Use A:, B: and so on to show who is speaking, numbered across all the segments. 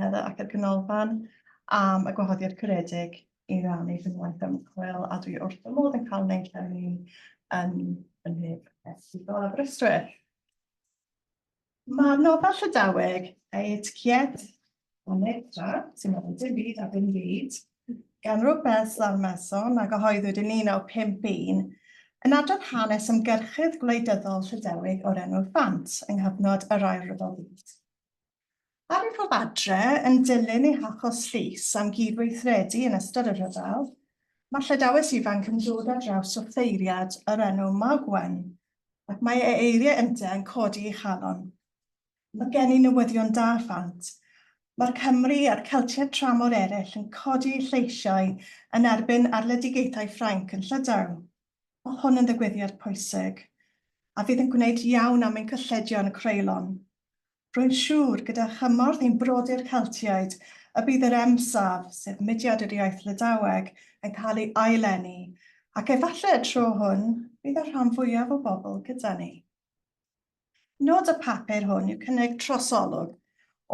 A: Heather ac yr Ganolfan am y gwahoddiad caredig I rannu fy ngwaith ymchwil, a dwi wrth y modd yn cael wneud hynny yn nhyb ysgol Aberystwyth. Mae nofel Llydaweg Etycied o Nedra, sy'n meddwl dim byd a dim byd, gan Rhywbeth Larmeson a gyhoeddwyd yn 1951, yn adrodd hanes ymgyrchydd gwleidyddol Llydaweg o'r enw Ffant yng nghyfnod yr Ail Ryfel Byd. Ar ei ffordd adre, yn dilyn ei hachos llys am gydweithredu yn ystod y rhyfel, mae Llydawys ifanc yn dod ar draws wrtheiriad yr enw Magwen, ac mae ei eiriau yntau yn codi ei chalon. Mae gen I newyddion da Ffant. Mae'r Cymru a'r Celtiaid tramor eraill yn codi eu lleisiau yn erbyn arledigaethau Ffrainc yn Llydaw. Mae hwn yn ddigwyddiad pwysig, a fydd yn gwneud iawn am ein cylledion y creulon. Rwy'n siŵr gyda chymorth ein brodyr Celtiaid y bydd yr emsaf, sef mudiad yr iaith Lydaweg, yn cael ei ailenni, ac efallai y tro hwn bydd y rhan fwyaf o bobl gyda ni. Nod y papur hwn yw cynnig trosolwg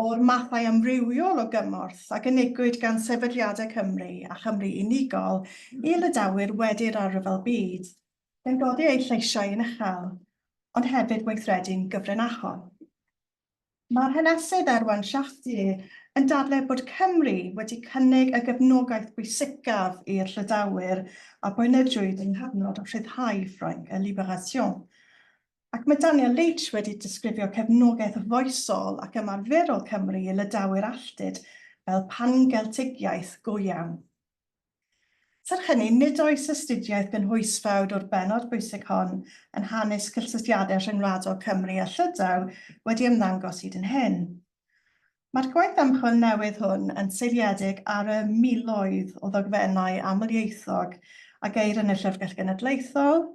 A: o'r mathau amrywiol o gymorth ac unigwyd gan Sefydliadau Cymru a Chymru Unigol I Lydawyr wedi'r Ail Ryfel Byd, yn godi eu lleisiau yn uchel, ond hefyd weithredu'n gyfrinachol. Mae'r hanesydd Erwan Siachti yn dadlau bod Cymru wedi cynnig y gefnogaeth bwysicaf i'r Lydawyr a bwynedrwyd yng nghyfnod o rhyddhau Ffrainc y Libération. Ac mae Daniel Leitch wedi disgrifio cefnogaeth foesol ac ymarferol Cymru I Lydawyr alltyd fel pan-geltigiaeth go iawn. Serch hynny, nid oes astudiaeth gynhwysfawd o'r bennod bwysig hon yn hanes cysylltiadau rhyngwladol Cymru a Llydaw wedi ymddangos hyd yn hyn. Mae'r gwaith ymchwil newydd hwn yn seiliedig ar y miloedd o ddogfennau amlieithog a geir yn y Llyfrgell Genedlaethol,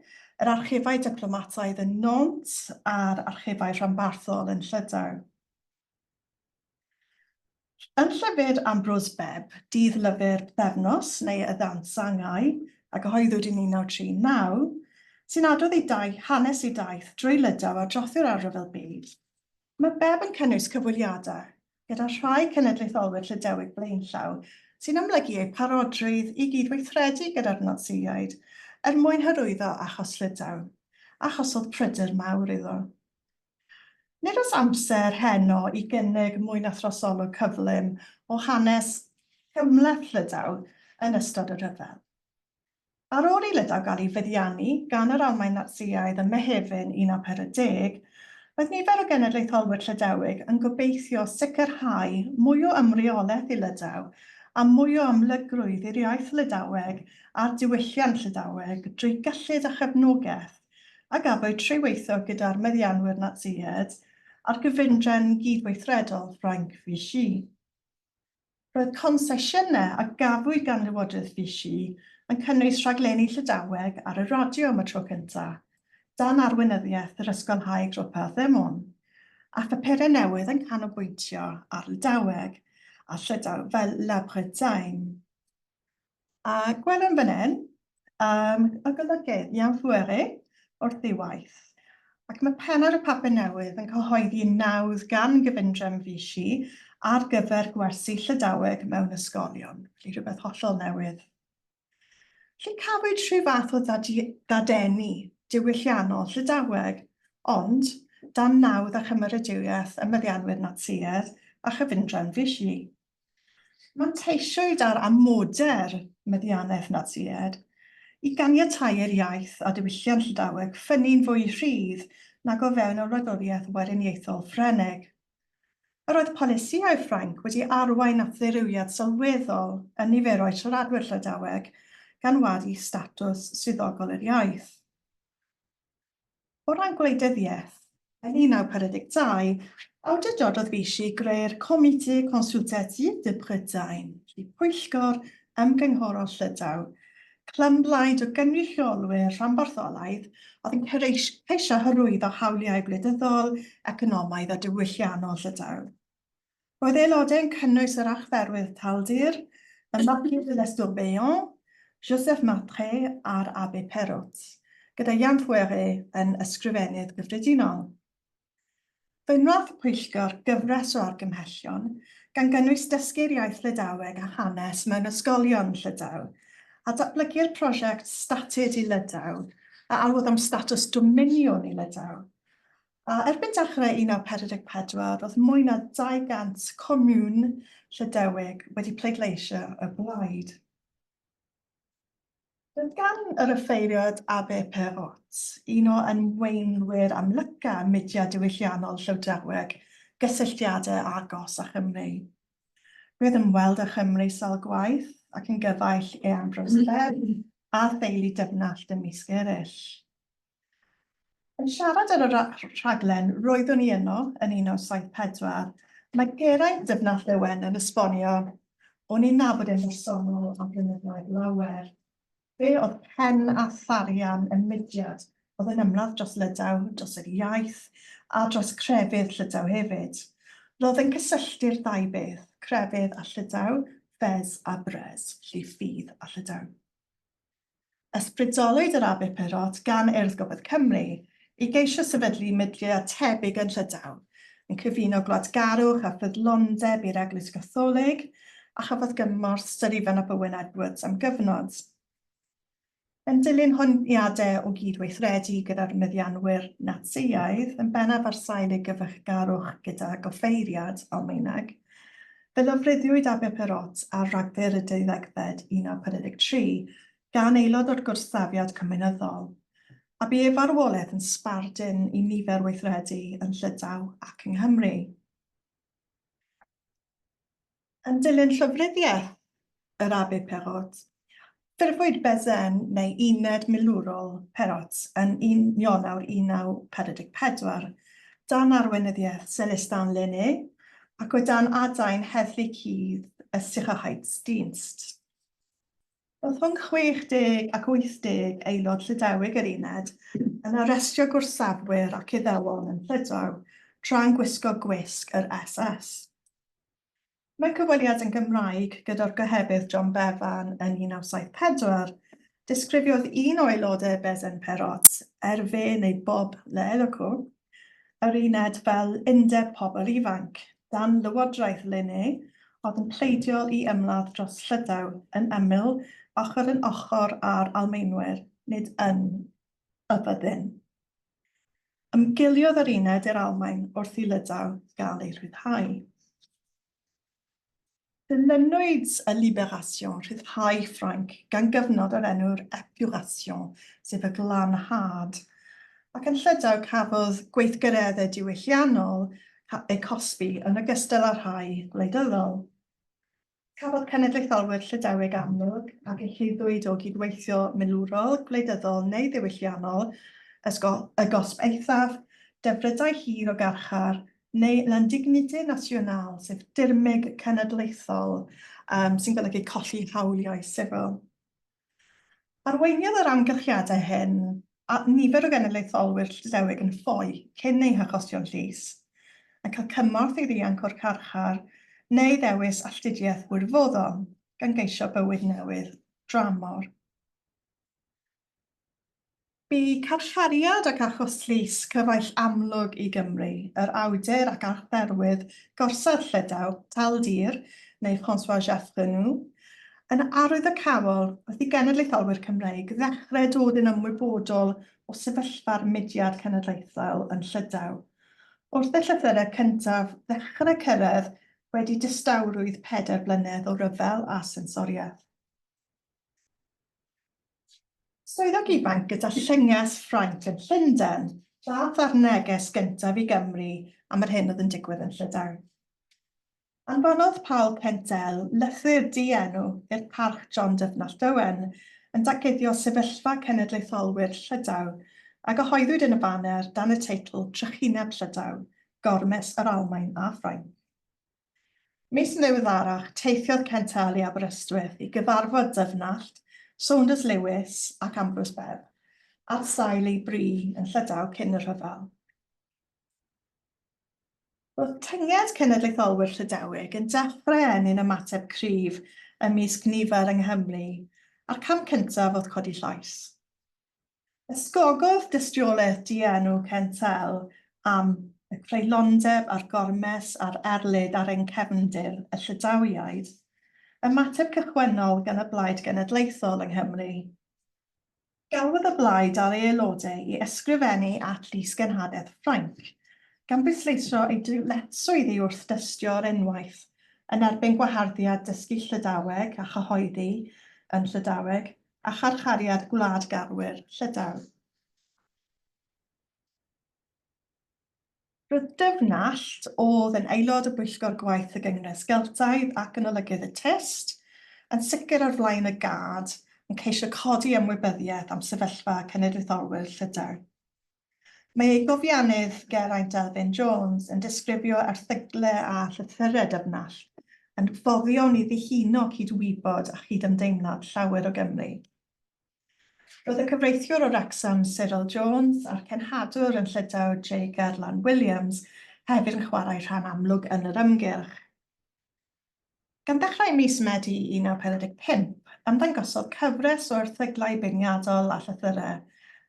A: yr archifau diplomataidd yn Nont a'r archifau rhanbarthol yn Llydaw. Yn llyfr Ambrose Bebb, Dydd Lyfr Pethefnos neu Y Ddawnsangau, a gyhoeddwyd yn 1939, sy'n adrodd hanes I daith drwy Lydaw a drothu'r Ail Ryfel Byd. Mae Bebb yn cynnwys cyfweliadau, gyda rhai cenedlaetholwyr Llydaweg blaenllaw sy'n ymlygu eu parodrwydd I gydweithredu gyda'r Natsïaid mwyn hyrwyddo achos Llydaw, achosodd pryder mawr iddo. Nid oes amser heno I gynnig mwy na throsolwg cyflym o hanes cymhleth Llydaw yn ystod y rhyfel. Ar ôl I Lydaw gael ei fuddiannu gan yr Almaen Natsïaidd ym Mehefin 1940, roedd nifer o genedlaetholwyr Llydaweg yn gobeithio sicrhau mwy o ymreolaeth I Lydaw a mwy o amlygrwydd i'r iaith Lydaweg a'r diwylliant Llydaweg drwy gyllid a chefnogaeth, a gafwyd trwyweithio gyda'r meddianwyr Natsïaid a'r gyfundrefn gydweithredol Ffrainc Vichy. Roedd consesiynau a gafwyd gan Lywodraeth Vichy yn cynnwys rhaglenni Llydaweg ar y radio am y tro cyntaf, dan arweinyddiaeth yr ysgolhaig Rhywbeth Ymon, a phapurau newydd yn canolbwyntio ar Lydaweg a Llydaw fel La Bretagne. A gwelwn fan hyn, y golygydd Iawn Fweri wrth ei waith. Ac mae penna'r y papur newydd yn cyhoeddi nawdd gan gyfundrefn Vichy ar gyfer gwersi Llydaweg mewn ysgolion, felly rhywbeth hollol newydd. Felly cafwyd rhyw fath o ddadenu diwylliannol Llydaweg, ond dan nawdd a chymeradwyaeth y meddianwyr Natsïaidd a chyfundrefn Vichy. Manteisiwyd ar amoder meddiannaeth Natsïaidd I ganiatáu'r iaith a diwylliant Llydaweg ffynnu'n fwy rhydd nag o fewn o wladwriaeth weriniaethol Ffrenig. Yr oedd polisïau Ffrainc wedi arwain at ddirywiad sylweddol yn niferoedd siaradwyr Llydaweg gan wadu statws swyddogol yr iaith. O ran gwleidyddiaeth, yn 1942, awdurdododd Vichy greu'r Comité Consultatif de Bretagne, pwyllgor ymgynghorol Llydaw, clymblaid o gynrychiolwyr rhanbartholaidd oedd yn ceisio hyrwyddo hawliau gwleidyddol, economaidd a diwylliannol Llydaw. Roedd aelodau yn cynnwys yr achferwydd Taldir, y Marquis de l'Estourbéant, Joseph Martré a'r Abbé Perrot, gyda Iawn Fweri yn ysgrifennydd gyffredinol. Fe wnaeth y pwyllgor gyfres o argymhellion gan gynnwys dysgu'r iaith Lydaweg a hanes mewn ysgolion Llydaw, a datblygu'r prosiect Statud i Lydaw a alwodd am statws dominiwn i Lydaw. A erbyn dechrau 1944, roedd mwy na 200 comiwn Llydaweg wedi pleidleisio y blaid. Roedd gan yr ymffeiriad Abertawe un o ymweinwyr amlyca mudiad diwylliannol Llydaweg gysylltiadau agos â Chymru. Roedd yn ymweld â Chymru sawl gwaith ac yn gyfaill ei ambrosder a theulu dyfnall ymysg eraill. Yn siarad ar y rhaglen roeddwn i yno yn 1974, mae Geraint dyfnall Owen yn esbonio o'n i'n nabod yn bersonol am blynyddoedd lawer. Fe oedd pen a tharian y mudiad oedd yn ymladd dros Lydaw, dros yr iaith a dros crefydd Llydaw hefyd. Roedd yn cysylltu'r ddau beth, crefydd a Llydaw, fes a bres, lle ffydd a Llydaw. Ysbrydolwyd yr Abertawe gan Urdd Gogledd Cymru i geisio sefydlu mudiad tebyg yn Llydaw, yn cyfuno gwladgarwch a ffyddlondeb i'r Eglwys Gatholig a chafodd gymorth Sir Ifan ap Owen Edwards am gyfnod. Yn dilyn honiadau o gydweithredu gyda'r meddianwyr Natsïaidd, yn bennaf ar sail ei gyfeillgarwch gyda goffeiriad Almaeneg, fe lofruddiwyd Abertawe ar Rhagfyr y 12fed 1943 gan aelod o'r gwrthsafiad cymunedol, a bu ei farwolaeth yn sbardun i nifer weithredu yn Llydaw ac yng Nghymru. Yn dilyn llofruddiaeth yr Abertawe, ffurfwyd bezen neu uned milwrol Perot yn Ionawr 1944 dan arweinyddiaeth Celestin Lenné ac o dan adain heddlu cudd y Sicherheitsdienst. Roedd rhwng 60 ac 80 aelod Llydaweg yr uned yn arestio gwrthsafwyr ac Iddewon yn Llydaw tra'n gwisgo gwisg yr SS. Mewn cyfweliad yn Gymraeg gyda'r gohebydd John Bevan yn 1974, disgrifiodd un o aelodau bezen Perot, Erfe neu Bob Leelocw, yr uned fel undeb pobl ifanc, dan lywodraeth Lenné, oedd yn pleidiol i ymladd dros Llydaw yn ymyl ochr yn ochr ar Almaenwyr, nid yn y byddin. Ymgiliodd yr uned i'r Almaen wrth i Lydaw gael ei rhyddhau. Dilynwyd y Libération rhyddhau Ffrainc gan gyfnod o'r enw'r Épuration, sef y glanhad, ac yn Llydaw cafodd gweithgareddau diwylliannol eu cosbi yn ogystal â rhai gwleidyddol. Cafodd cenedlaetholwyr Llydaweg amlwg ac eu llwyddwyd o gydweithio milwrol, gwleidyddol neu ddiwylliannol, y gosb eithaf, defrydau hir o garchar, neu l'indignité national, sef dirmig cenedlaethol sy'n golygu colli hawliau sifil. Arweiniodd yr amgylchiadau hyn a nifer o genedlaetholwyr Llydaweg yn ffoi cyn eu hachosion llys, yn cael cymorth i ddianc o'r carchar neu ddewis alltudiaeth wirfoddol gan geisio bywyd newydd dramor. Bu carchariad ac achos llys cyfaill amlwg i Gymru, yr awdur ac artherwydd gorsaf Llydaw, Tal Dir, neu François Jeffrenou, yn arwyddocaol wrth i genedlaetholwyr Cymreig ddechrau dod yn ymwybodol o sefyllfa'r mudiad cenedlaethol yn Llydaw, wrth y llythyrau cyntaf ddechrau cyrraedd wedi distawrwydd 4 blynedd o ryfel a sensoriaeth. Swyddog ifanc gyda llynges Ffrainc yn Llundain, daeth ar neges gyntaf i Gymru am yr hyn oedd yn digwydd yn Llydaw. Anfonodd Paul Pentel lythyr dienw i'r parch John Dyfnall Owen yn datguddio sefyllfa cenedlaetholwyr Llydaw a gyhoeddwyd yn y banner dan y teitl Trychineb Llydaw, Gormes yr Almaen a Ffrainc. Mis ddiweddarach, teithiodd Pentel i Aberystwyth i gyfarfod Dyfnallt, Saunders Lewis ac Ambrose Bebb, ar sail ei bri yn Llydaw cyn y rhyfel. Roedd tyngiad cenedlaetholwyr Llydaweg yn dechrau ennyn ymateb cryf ymysg nifer yng Nghymru, a'r cam cyntaf oedd Chodi Llais. Ysgogodd dystiolaeth dienw Pentel am y creulondeb a'r gormes a'r erlyd ar ein cefndir y Llydawiaid, ymateb cychwynnol gan y Blaid Genedlaethol yng Nghymru. Galwodd y Blaid ar ei aelodau i ysgrifennu at lys-genhadaeth Ffrainc, gan bwysleisio ei dyletswydd i wrth-dystio'r unwaith yn erbyn gwaharddiad dysgu Llydaweg a chyhoeddi yn Llydaweg a charchariad Gwlad Garwyr Llydaw. Roedd Dyfnallt oedd yn aelod y Bwyllgor Gwaith y Gyngres Geltaidd ac yn olygydd y test, yn sicr ar flaen y gad, yn ceisio codi ymwybyddiaeth am sefyllfa cenedlaetholwyr Llydaw. Mae ei gofiannydd Geraint Elfyn Jones yn disgrifio erthyglau a llythyrau Dyfnallt, yn foddion i ddihuno cydwybod a chydymdeimlad llawer o Gymru. Roedd y cyfreithiwr o Wrecsam Cyril Jones a'r cenhadwr yn Llydaw J. Gerlan Williams hefyd yn chwarae rhan amlwg yn yr ymgyrch. Gan ddechrau mis Medi 1945, ymddangosodd cyfres o erthyglau beirniadol a llythyrau,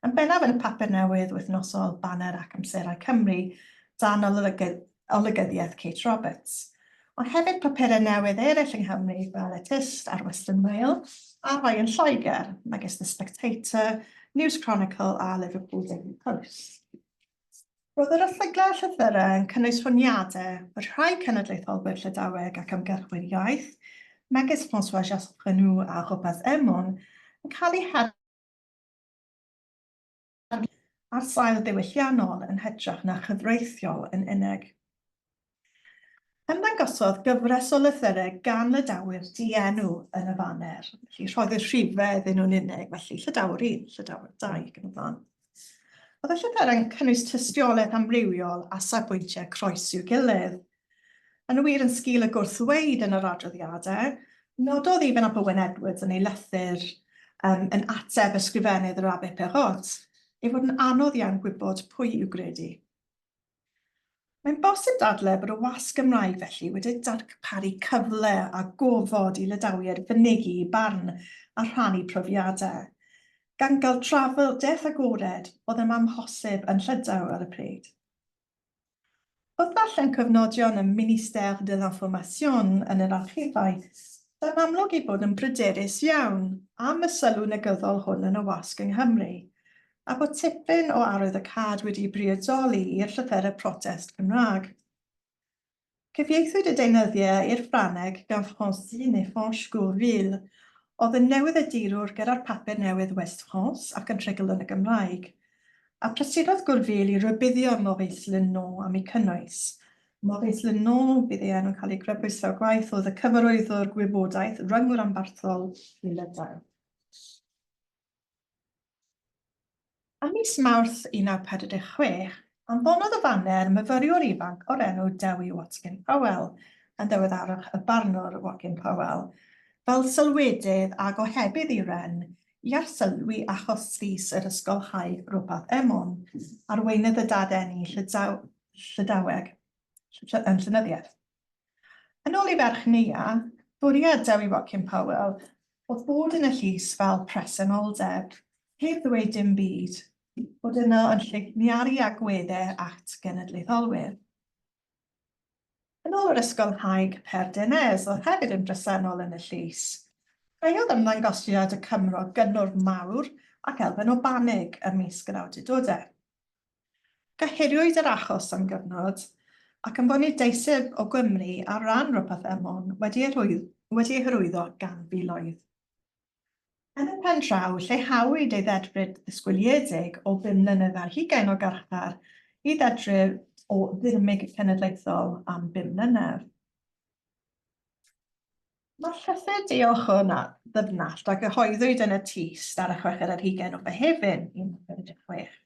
A: yn bennaf yn y papur newydd wythnosol Banner ac Amserau Cymru dan olygyddiaeth Kate Roberts, ond hefyd papurau newydd eraill yng Nghymru fel y Tyst a'r Western Mail, a rhai yn Lloegr, megis The Spectator, News Chronicle a Liverpool Daily Post. Roedd yr erthyglau a llythyrau yn cynnwys honiadau bod rhai cenedlaetholwyr Llydaweg ac ymgyrchwyr iaith, megis François Jasprenou a Rhwydweithiau Emon, yn cael eu her ar sail diwylliannol yn hytrach na chyfreithiol yn unig. Ymddangosodd gyfres o lythyrau gan Lydawyr dienw yn y faner, felly roedd y rhifau iddyn nhw'n unig, felly Llydawr 1, Llydawr 2 gan y fan. Oedd y llythyrau yn cynnwys tystiolaeth amrywiol a safbwyntiau croes i'w gilydd. Yn wir yn sgil y gwrthweid yn yr adroddiadau, nododd even Ap Owen Edwards yn ei lythyr yn ateb ysgrifennydd yr Abbé Perrot, ei fod yn anodd iawn gwybod pwy i'w gredu. Mae'n bosib dadlau bod y wasg Gymraeg felly wedi darparu cyfle a gofod i Lydawyr fynegi barn a rhannu profiadau, gan gael trafodaeth agored oedd yn amhosib yn Llydaw ar y pryd. Wrth ddarllen cyfnodion y Ministère de l'Information yn yr archifau, da'n amlwg i bod yn bryderus iawn am y sylw negyddol hwn yn y wasg yng Nghymru, a bod tipyn o arwydd y cad wedi briodoli i'r llythyrau protest Cymraeg. Cyfieithwyd y deunyddiau i'r Ffrangeg gan Francine Fanche-Gourville, oedd yn newydd y dirwr gyda'r papur newydd West France ac yn trigl yn y Gymraeg, a prysurddodd Gourville i rybuddio'r Maurice Lennon am ei cynnwys. Maurice Lennon bydd ei enw'n cael ei grybwyso gwaith oedd y cyfarwyddwr gwybodaeth rhyngwr ambarthol i Lydaw. Ym mis Mawrth 1946, anfonodd y faner myfyriwr ifanc o'r enw Dewi Watkin Powell, yn ddiweddarach y barnwr Watkin Powell, fel sylwedydd a gohebydd i ren i arsylwi achos llys yr ysgol haig Rhwydweithiau Emon arweinydd y dadeni Llydaweg yn Llynyddiaeth. Yn ôl i ferch Nia, bwriad Dewi Watkin Powell oedd bod yn y llys fel presenoldeb, heb ddweud dim byd, bod yno yn lliniaru agweddau at genedlaetholwyr. Yn ôl yr ysgol haig Perdenez oedd hefyd yn bresennol yn y llys. Caeodd ymddangosiad y Cymro gynnwrf mawr ac elfen o banig ym mis yr awdurdodau. Gyhiriwyd yr achos am gyfnod ac yn bod deiseb o Gymru ar ran Rhwydweithiau Emon wedi ei hyrwyddo gan filoedd. Yn y pen draw, lleihawyd ei ddedfryd ddisgwyliedig o 5 mlynedd ar 20 o garchar i ddedfryd o ddirmig cenedlaethol am 5 mlynedd. Mae'r llythyr diolch hwnna Ddyfnallt a gyhoeddwyd yn y Tyst ar y 6 ar 20 o Fehefin 1946.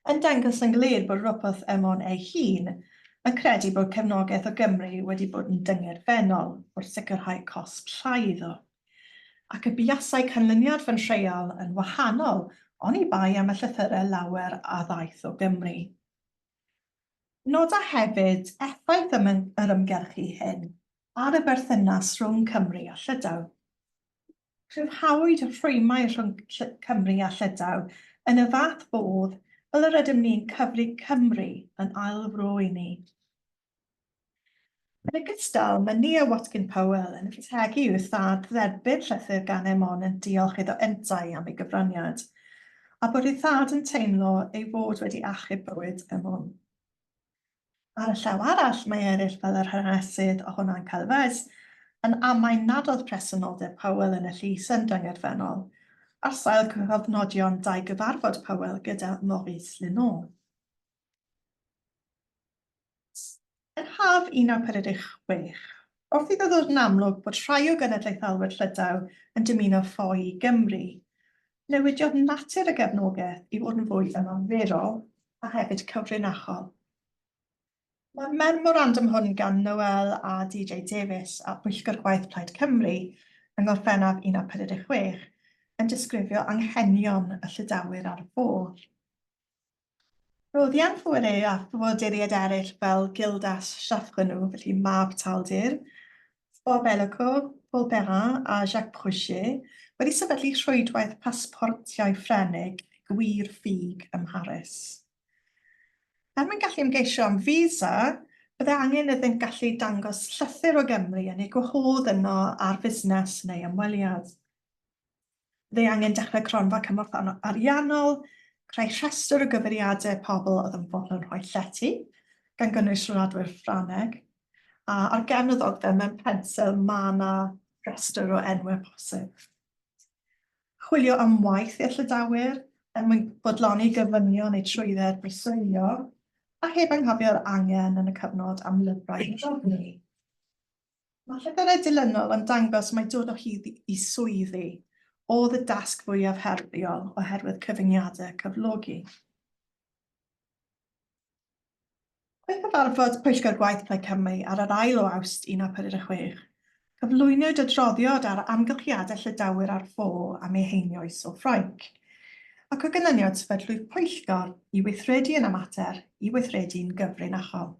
A: Yn dangos yn glir bod Rhwydweithiau Emon ei hun yn credu bod Cefnogaeth o Gymru wedi bod yn dyngerfennol wrth sicrhau cosb llai iddo, ac y buasau canlyniad fy nhreial yn wahanol oni bai am y llythyrau lawer a ddaeth o Gymru. Noda hefyd effaith yr ymgyrchu hyn ar y berthynas rhwng Cymru a Llydaw. Rhyddhawyd y rhwymau rhwng Cymru a Llydaw yn y fath bodd fel yr ydym ni'n cyfri Cymru yn ail fro i ni. Yn ogystal, mae Nia Watkin Powell yn ffitegu i'w thad dderbyn llythyr gan Emon yn diolch iddo entau am ei gyfraniad, a bod ei thad yn teimlo ei fod wedi achub bywyd Emon. Ar y llaw arall, mae eraill fel yr hanesydd o hwnna'n Celfes yn amain nad oedd presenoldeb Powell yn y llys yn dyngerfennol, ar sail cyfnodion dau gyfarfod Powell gyda Maurice Linot. Yn haf 1946, wrth iddo ddod yn amlwg bod rhai o genedlaetholwyr Llydaw yn dymuno Ffo i Gymru, newidiodd natur y gefnogaeth i fod yn fwy ymarferol a hefyd cyfrinachol. Mae'r memorandum hwn gan Noel a DJ Davies a Pwyllgor Gwaith Plaid Cymru yng Ngorffennaf 1946 yn disgrifio anghenion y Llydawyr ar y Ffo. Roedd Ian Ffwere a ffoaduriaid eraill fel Gildas Siaffrenw, felly Mab Taldir, Bob Elico, Paul Perrin a Jacques Brochet wedi sefydlu rhwydwaith pasportiau Ffrenig gwir ffug ym Mharis. Er mae'n gallu ymgeisio am visa, bydde angen iddynt gallu dangos llythyr o Gymru yn ei gwahodd yno ar fusnes neu ymweliad. Bydde angen dechrau cronfa cymorth ariannol, creu rhestr o gyfeiriadau pobl oedd yn fodlon rhoi llety, gan gynnwys siaradwyr Ffrangeg, a ar gefn y ddogfen mewn pensel mae yna rhestr o enwau posib. Chwilio am waith i'r Llydawyr, mwyn bodloni gyfynion eu trwydded breswylio, a heb anghofio'r angen yn y cyfnod am lyfrau i ddogni. Mae llythyrau dilynol yn dangos mae dod o hyd i swyddi, oedd y dasg fwyaf heriol oherwydd cyfyngiadau cyflogi. Oedd cyfarfod Pwyllgor Gwaith Plaid Cymru ar yr Ail o Awst 1946, cyflwynwyd adroddiad ar amgylchiadau Llydawyr ar Ffo am eu heinios o Ffrainc, ac o gynlyniad sefydlwyd pwyllgor i weithredu yn y mater i weithredu'n gyfrinachol.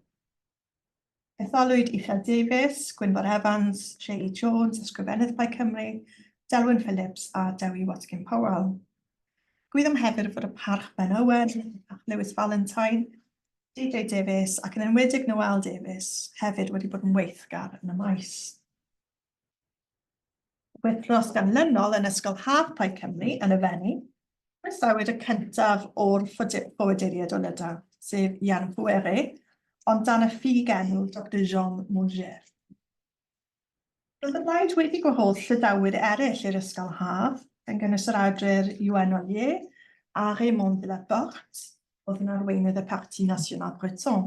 A: Etholwyd Uchel Davies, Gwynfor Evans, Shea Jones, Ysgrifennydd Plaid Cymru, Delwyn Phillips a Dewi Watkin Powell. Gwyddom hefyd fod y parch Ben Owen, Lewis Valentine, DJ Davies ac yn enwedig Noel Davies hefyd wedi bod yn weithgar yn y maes. Wythnos ganlynol yn Ysgol Haf Plaid Cymru yn y Fenni, presawyd y cyntaf o'r ffoweduriaid o Lydaw, sef Ian Ffwere, ond dan y ffug enw Dr Jean Mauger. Roedd y blaid wedi gwahodd Llydawyr eraill i'r Ysgol Haf, gan gynnwys yr awdur Yuen Ollier a Raymond de la Porte, oedd yn arweinydd y Parti National Breton,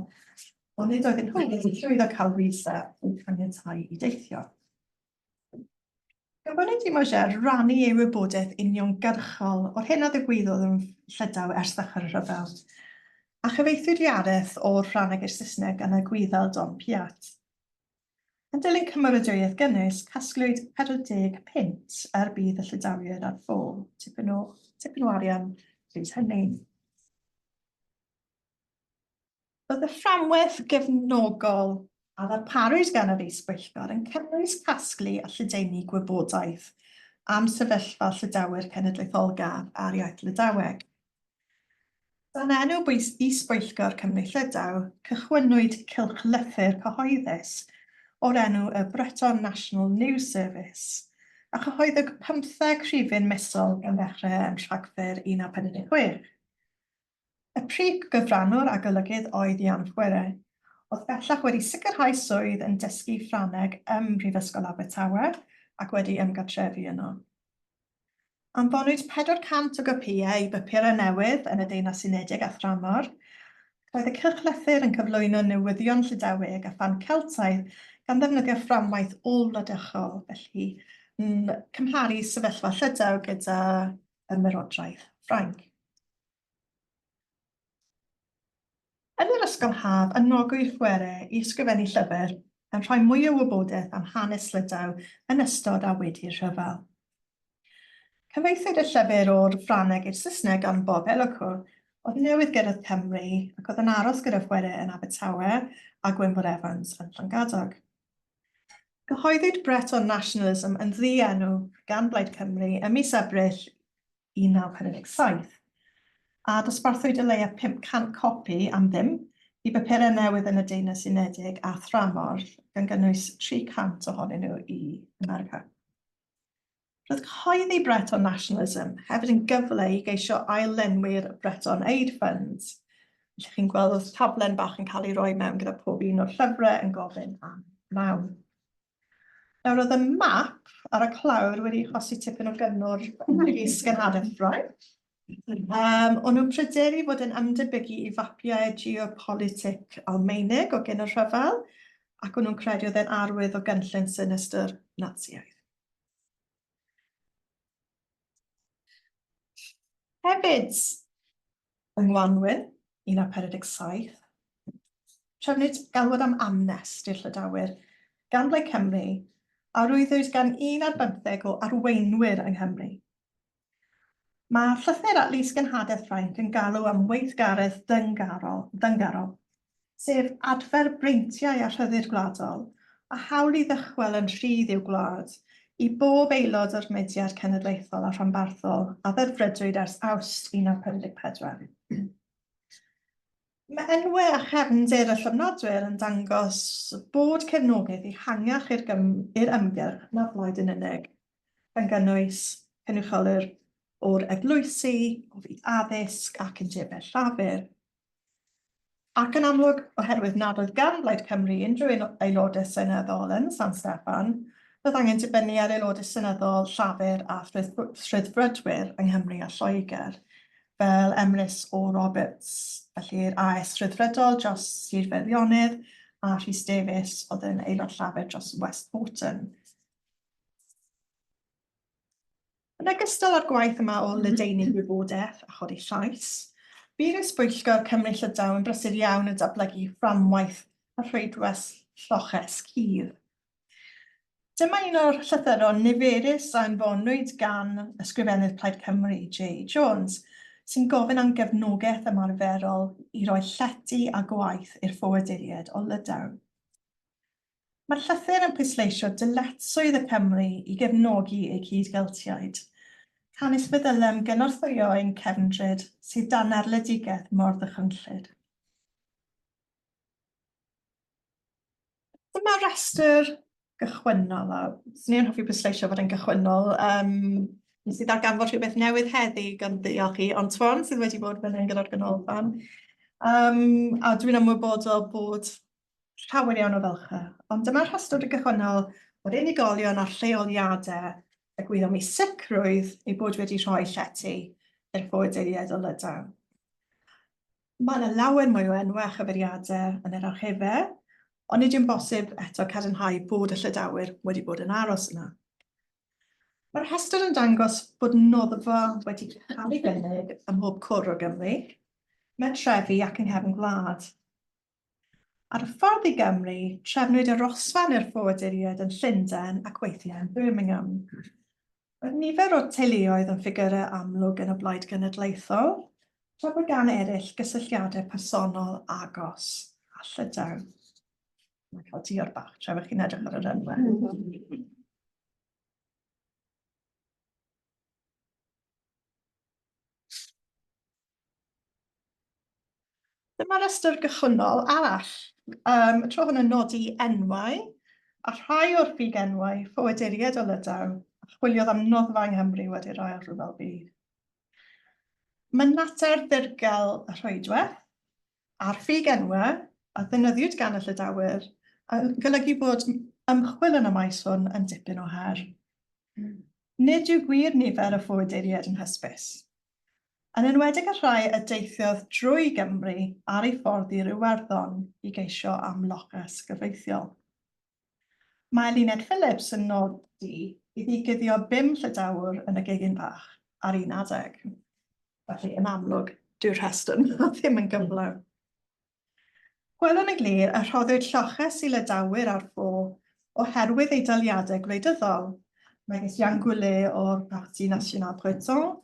A: ond nid oedd yn hwyl wedi llwyddo cael visa i'w caniatáu i deithio. Gofynwyd i Mauger rannu ei wybodaeth uniongyrchol o'r hyn a ddigwyddodd yn Llydaw ers ddechrau'r rhyfel, a chyfeithwyd iareth o'r Ffrangeg i'r Saesneg yn y Gwyddel Don Piat. Yn dilyn cymeradwyaeth gynnwys, casglwyd 40 pint ar bydd y Llydawyr ar Ffo, tipyn o arian rhys hynny. Roedd y fframwaith gefnogol a ddarparwyd gan yr is-bwyllgor yn cynnwys casglu a lledaenu gwybodaeth am sefyllfa Llydawyr cenedlaetholgar a'r iaith Lydaweg. Dan enw is-bwyllgor Cymru Llydaw, cychwynnwyd cylchlythyr cyhoeddus o'r enw y Breton National News Service, a chyhoeddwyd 15 rhifyn misol yn ddechrau yn Rhagfyr 1946. Y prif gyfrannwr a golygydd oedd Ian Ffwere, oedd bellach wedi sicrhau swydd yn dysgu Ffrangeg ym Mhrifysgol Abertawe ac wedi ymgartrefu yno. Anfonwyd 400 o gopïau i bapurau newydd yn y Deyrnas Unedig a thramor, roedd y cylchlythyr yn cyflwyno newyddion Llydaweg a phan Celtaidd gan ddefnyddio fframwaith ôl-wladychol, felly yn cymharu sefyllfa Llydaw gyda ymerodraeth Ffrainc. Yn yr Ysgol Haf, anogwyd Ffwere i ysgrifennu llyfr yn rhoi mwy o wybodaeth am hanes Llydaw yn ystod a wedi'r Rhyfel. Cyfeithwyd y llyfr o'r Ffrangeg i'r Saesneg gan Bob Elico, oedd newydd gyrraedd Cymru ac oedd yn aros gyda Ffwere yn Abertawe a Gwynfor Evans yn Llangadog. Cyhoeddwyd Breton Nationalism yn ddi-enw gan Blaid Cymru ym mis Ebrill 1947. a dosbarthwyd o leia 500 copi am ddim i bapurau newydd yn y Deyrnas Unedig a thramor, gan gynnwys 300 ohonyn nhw i America. Roedd cyhoeddi Breton nationalism hefyd yn gyfle i geisio ail-lenwi'r Breton Aid Funds. Felly chi'n gweld oedd tablen bach yn cael ei roi mewn gyda pob un o'r llyfrau yn gofyn am lawn. Nawr oedd y map ar y clawr wedi achosi tipyn o gynnwr yn llys genhadaeth Ffrainc. O'n nhw'n pryderu fod yn ymdebygu i fapiau geopolitig Almeinig o gyn y rhyfel, ac o'n nhw'n credu oedd e'n arwydd o gynllun sinister Naziaidd. Hefyd, yng Ngwanwyn 1947, trefnwyd galwad am amnest i'r Lydawyr gan Blaid Cymru a rwyddwyd gan 1 ar 15 o arweinwyr yng Nghymru. Mae llythyr at lys genhadaeth Ffrainc yn galw am weithgaredd dyngarol, sef adfer breintiau a rhyddid gwladol a hawl i ddychwel yn rhydd i'w gwlad i bob aelod o'r mudiad cenedlaethol a rhanbarthol a ddedfrydwyd ers Awst 1944. Mae enwau a chefndir y llofnodwyr yn dangos bod cefnogaeth i hangach i'r ymgyrch na blaid yn unig, gan gynnwys cynrychiolwyr o'r eglwysi, o fyd addysg ac yn debau llafur. Ac yn amlwg, oherwydd nad oedd gan Blaid Cymru unrhyw aelodau seneddol yn San Steffan, roedd angen dibynnu ar aelodau seneddol llafur a rhyddfrydwyr yng Nghymru a Lloegr, fel Emrys o Roberts, felly'r AS Rhyddfrydol dros Sir Feirionnydd, a Rhys Davies oedd yn aelod llafur dros West Morton. Yn ogystal â'r gwaith yma o ledaenu gwybodaeth a chodi llais, bydd Esbwyllgor Cymru Llydaw yn brysur iawn yn datblygu fframwaith a rhwydwaith lloches cudd. Dyma un o'r llythyron niferus a anfonwyd gan ysgrifennydd Plaid Cymru, J. Jones, sy'n gofyn am gefnogaeth ymarferol i roi llety a gwaith i'r Ffo wedi'r Ail o Lydaw. Mae'r llythyr yn pwysleisio dyletswydd y Cymru i gefnogi eu cydgeltiaid, canis meddylem gynorthwyo ein cefndryd sydd dan arledigaeth mor ddychrynllyd. Dyma restr gychwynnol, a swn i'n hoffi pwysleisio fod yn gychwynnol. Nes i ddarganfod rhywbeth newydd heddi gan ddiolch i Antoine sydd wedi bod fan hyn gyda'r ganolfan. A dwi'n ymwybodol bod llawer iawn o felcha, ond dyma'r rhestr gychwynnol o'r unigolion a'r lleoliadau y gwyddom i sicrwydd ei bod wedi rhoi llety i'r Ffo wedi'r Ail o Lydaw. Mae yna lawer mwy o enwau a chyfeiriadau yn yr archifau, ond nid yw'n bosib eto cadarnhau bod y Llydawyr wedi bod yn aros yna. Mae'r rhestr yn dangos bod noddfa wedi cael ei gynnig ym mhob cwr o Gymru, mewn trefi ac yng nghefn gwlad. Ar y ffordd i Gymru, trefnwyd y rosfan i'r Ffo wedi'r Ail yn Llundain ac weithiau yn Birmingham. Roedd nifer o teuluoedd yn ffigurau amlwg yn y blaid genedlaethol, tra bod gan eraill gysylltiadau personol agos a Llydaw. Mae'n cael dior bach tra fych chi'n edrych ar yr enwau. Dyma'r restr gychwynnol arall. Tro hwn yn nodi enwau, a rhai o'r ffug enwau Ffo wedi'r Ail o Lydaw, a chwiliodd am noddfa yng Nghymru wedi'r Ail Ryfel Byd. Mae natur ddirgel y rhwydwaith a'r ffug enwau a ddynyddiwyd gan y Llydawyr yn golygu bod ymchwil yn y maes hwn yn dipyn o her. Nid yw gwir nifer y Ffo wedi'r Ail yn hysbys. Yn enwedig y rhai y deithiodd drwy Gymru ar ei ffordd i'r Iwerddon i geisio am loches gyfreithiol. Mae Luned Phillips yn nodi i ddigyddio 5 Llydawr yn y gegin bach ar un adeg. Felly, yn amlwg, dyw'r rhestr ddim yn gyflawn. Gwelwn yn glir y rhoddwyd lloches i Lydawyr ar Ffo oherwydd ei daliadau gwleidyddol. Mae ges Ian Goulet o'r Parti National Breton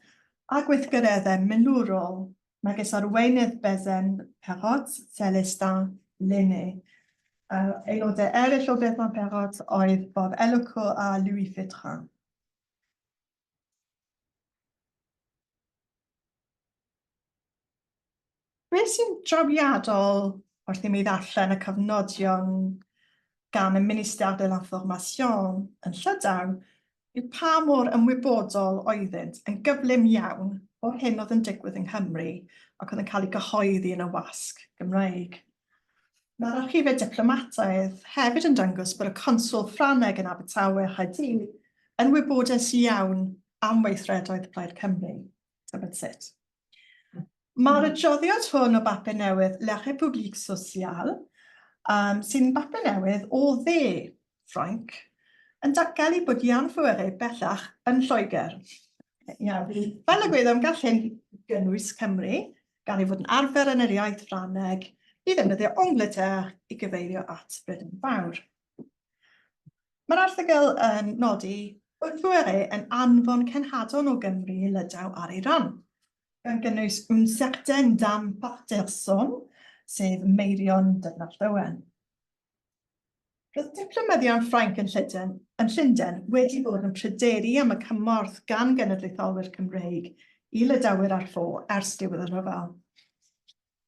A: a gweithgareddau milwrol, megis arweinydd Bezen Perrot, Celestin Lenné. Aelodau eraill o Bezen Perrot oedd Bob Eloco a Louis Fitrin. Beth sy'n drawiadol wrth i mi ddarllen y cyfnodion gan y Ministère de l'Information yn Llydaw yw pa mor ymwybodol oeddynt yn gyflym iawn o hyn oedd yn digwydd yng Nghymru ac oedd yn cael ei gyhoeddi yn y wasg Gymreig. Mae'r archifau diplomataidd hefyd yn dangos bod y conswl Ffrangeg yn Abertawe Chodi yn wybodus iawn am weithredoedd Plaid Cymru. Tybed sut. Mae'r adroddiad hwn o bapur newydd La République Sociale sy'n bapur newydd o dde Ffrainc yn datgelu bod Ffo wedi'r Ail bellach yn Lloegr. Fel y gwyddom gall hyn gynnwys Cymru, gan ei fod yn arfer yn yr iaith Ffrangeg, i ddefnyddio Angleterre i gyfeirio at Brydain Fawr. Mae'r erthygl yn nodi bod Ffo wedi'r Ail yn anfon cenhadon o Gymru i Lydaw ar ei ran, gan gynnwys un certain dame par personne, sef Meirion Dyfnall Ddywen. Roedd diplomyddion Ffrainc yn Llundain wedi bod yn pryderu am y cymorth gan genedlaetholwyr Cymreig i Lydawyr ar Ffo ers diwedd y rhyfel.